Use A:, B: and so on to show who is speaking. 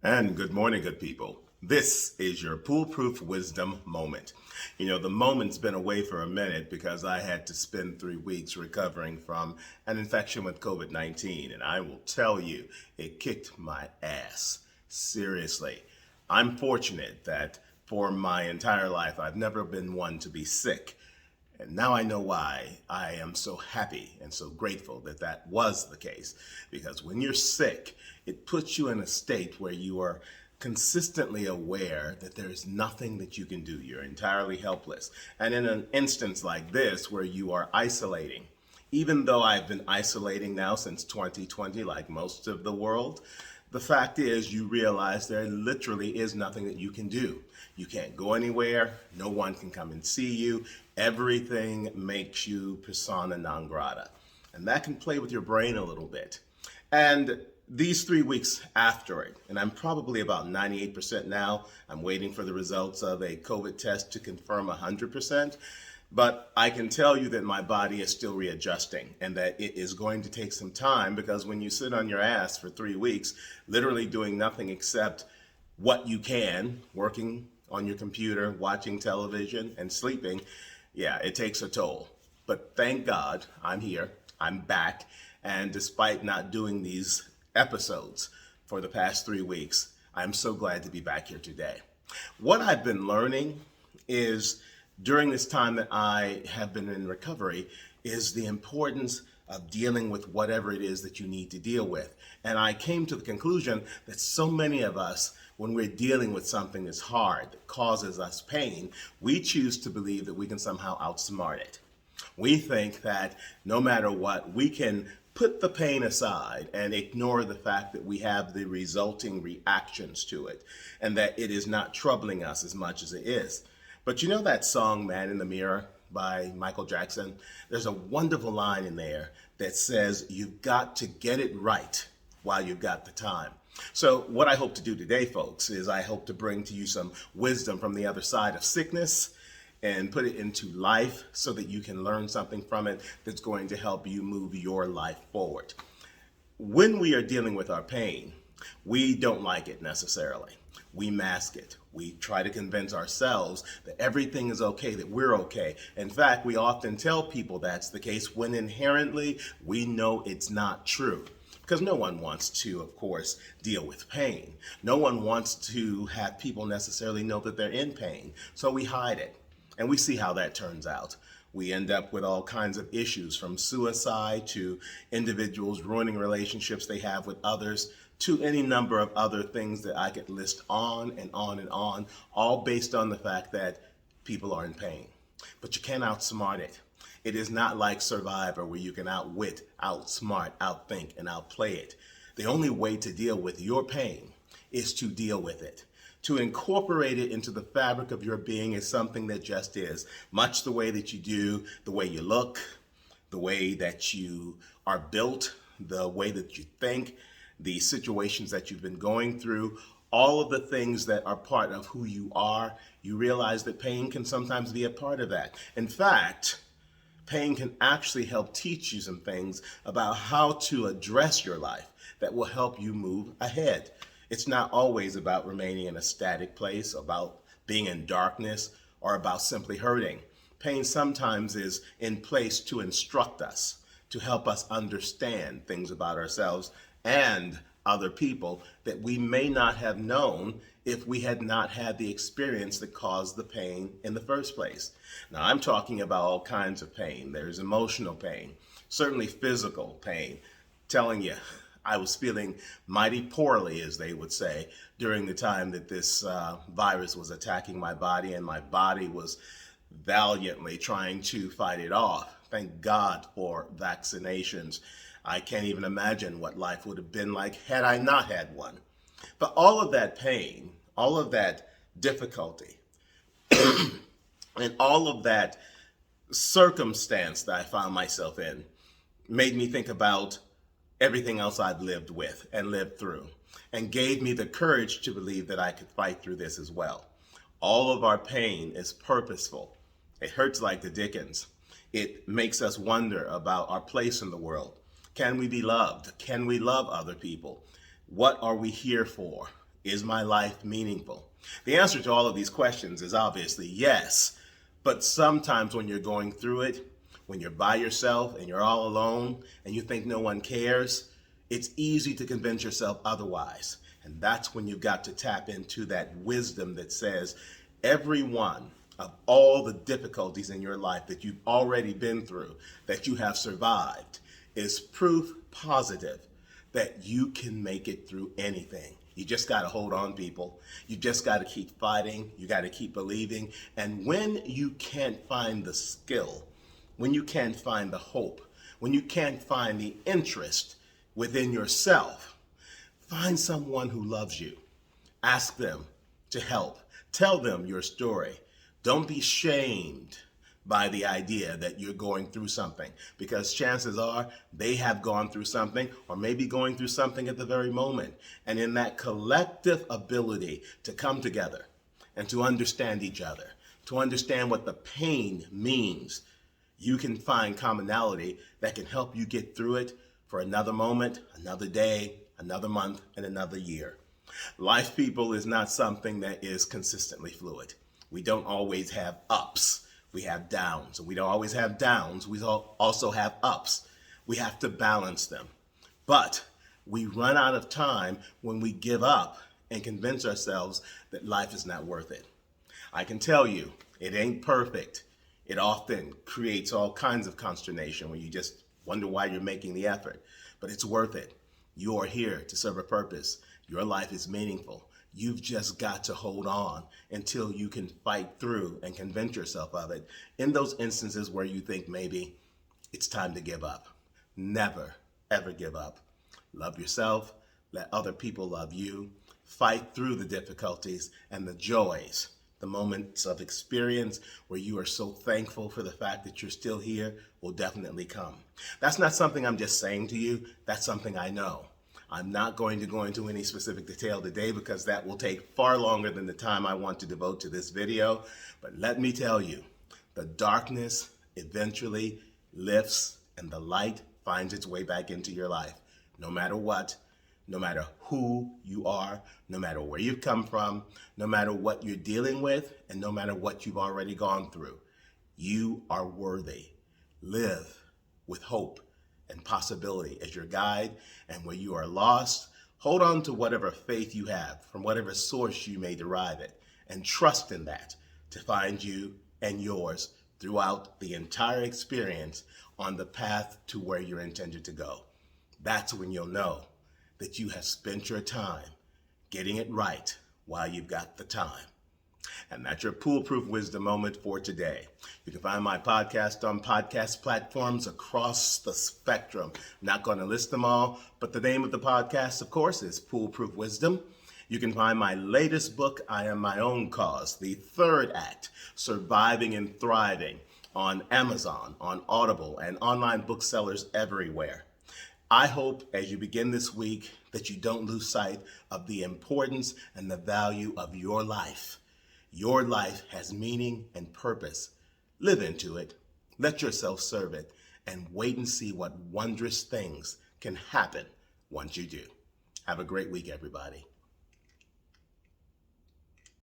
A: And good morning, good people. This is your Poolproof Wisdom Moment. The moment's been away for a minute because I had to spend 3 weeks recovering from an infection with COVID-19. And I will tell you, it kicked my ass. Seriously. I'm fortunate that for my entire life, I've never been one to be sick. And now I know why I am so happy and so grateful that that was the case. Because when you're sick, it puts you in a state where you are consistently aware that there is nothing that you can do. You're entirely helpless. And in an instance like this, where you are isolating, even though I've been isolating now since 2020, like most of the world, the fact is you realize there literally is nothing that you can do. You can't go anywhere. No one can come and see you. Everything makes you persona non grata. And that can play with your brain a little bit. And these 3 weeks after it, and I'm probably about 98% now, I'm waiting for the results of a COVID test to confirm 100%. But I can tell you that my body is still readjusting and that it is going to take some time, because when you sit on your ass for 3 weeks, literally doing nothing except what you can, working on your computer, watching television, and sleeping, yeah, it takes a toll. But thank God I'm here, I'm back, and despite not doing these episodes for the past 3 weeks, I'm so glad to be back here today. What I've been learning is during this time that I have been in recovery is the importance of dealing with whatever it is that you need to deal with. And I came to the conclusion that so many of us, when we're dealing with something that's hard, that causes us pain, we choose to believe that we can somehow outsmart it. We think that no matter what, we can put the pain aside and ignore the fact that we have the resulting reactions to it and that it is not troubling us as much as it is. But you know that song, Man in the Mirror, by Michael Jackson? There's a wonderful line in there that says, you've got to get it right while you've got the time. So what I hope to do today, folks, is I hope to bring to you some wisdom from the other side of sickness and put it into life so that you can learn something from it that's going to help you move your life forward. When we are dealing with our pain, we don't like it necessarily. We mask it. We try to convince ourselves that everything is okay, that we're okay. In fact, we often tell people that's the case when inherently we know it's not true. Because no one wants to, of course, deal with pain. No one wants to have people necessarily know that they're in pain. So we hide it. And we see how that turns out. We end up with all kinds of issues, from suicide to individuals ruining relationships they have with others, to any number of other things that I could list on and on and on, all based on the fact that people are in pain. But you can't outsmart it. It is not like Survivor, where you can outwit, outsmart, outthink, and outplay it. The only way to deal with your pain is to deal with it. To incorporate it into the fabric of your being is something that just is, much the way that you do, the way you look, the way that you are built, the way that you think, the situations that you've been going through, all of the things that are part of who you are. You realize that pain can sometimes be a part of that. In fact, pain can actually help teach you some things about how to address your life that will help you move ahead. It's not always about remaining in a static place, about being in darkness, or about simply hurting. Pain sometimes is in place to instruct us, to help us understand things about ourselves and other people that we may not have known if we had not had the experience that caused the pain in the first place. Now, I'm talking about all kinds of pain. There's emotional pain, certainly physical pain. Telling you, I was feeling mighty poorly, as they would say, during the time that this virus was attacking my body, and my body was valiantly trying to fight it off. Thank God for vaccinations. I can't even imagine what life would have been like had I not had one. But all of that pain, all of that difficulty, and all of that circumstance that I found myself in made me think about everything else I've lived with and lived through, and gave me the courage to believe that I could fight through this as well. All of our pain is purposeful. It hurts like the dickens. It makes us wonder about our place in the world. Can we be loved? Can we love other people? What are we here for? Is my life meaningful? The answer to all of these questions is obviously yes. But sometimes when you're going through it, when you're by yourself and you're all alone and you think no one cares, it's easy to convince yourself otherwise. And that's when you've got to tap into that wisdom that says every one of all the difficulties in your life that you've already been through, that you have survived, is proof positive that you can make it through anything. You just got to hold on, people. You just got to keep fighting. You got to keep believing. And when you can't find the skill, when you can't find the hope, when you can't find the interest within yourself, find someone who loves you. Ask them to help. Tell them your story. Don't be shamed by the idea that you're going through something, because chances are they have gone through something or maybe going through something at the very moment. And in that collective ability to come together and to understand each other, to understand what the pain means, you can find commonality that can help you get through it for another moment, another day, another month, and another year. Life, people, is not something that is consistently fluid. We don't always have ups. We have downs. And we don't always have downs. We also have ups. We have to balance them. But we run out of time when we give up and convince ourselves that life is not worth it. I can tell you, it ain't perfect. It often creates all kinds of consternation when you just wonder why you're making the effort. But it's worth it. You are here to serve a purpose. Your life is meaningful. You've just got to hold on until you can fight through and convince yourself of it. In those instances where you think maybe it's time to give up, never, ever give up. Love yourself. Let other people love you. Fight through the difficulties and the joys, the moments of experience where you are so thankful for the fact that you're still here will definitely come. That's not something I'm just saying to you. That's something I know. I'm not going to go into any specific detail today because that will take far longer than the time I want to devote to this video. But let me tell you, the darkness eventually lifts and the light finds its way back into your life. No matter what, no matter who you are, no matter where you've come from, no matter what you're dealing with, and no matter what you've already gone through, you are worthy. Live with hope and possibility as your guide, and where you are lost, hold on to whatever faith you have from whatever source you may derive it, and trust in that to find you and yours throughout the entire experience on the path to where you're intended to go. That's when you'll know that you have spent your time getting it right while you've got the time. And that's your PooleProof Wisdom Moment for today. You can find my podcast on podcast platforms across the spectrum. I'm not going to list them all, but the name of the podcast, of course, is PooleProof Wisdom. You can find my latest book, I Am My Own Cause, the third act, Surviving and Thriving, on Amazon, on Audible, and online booksellers everywhere. I hope as you begin this week that you don't lose sight of the importance and the value of your life. Your life has meaning and purpose. Live into it, let yourself serve it, and wait and see what wondrous things can happen once you do. Have a great week, everybody.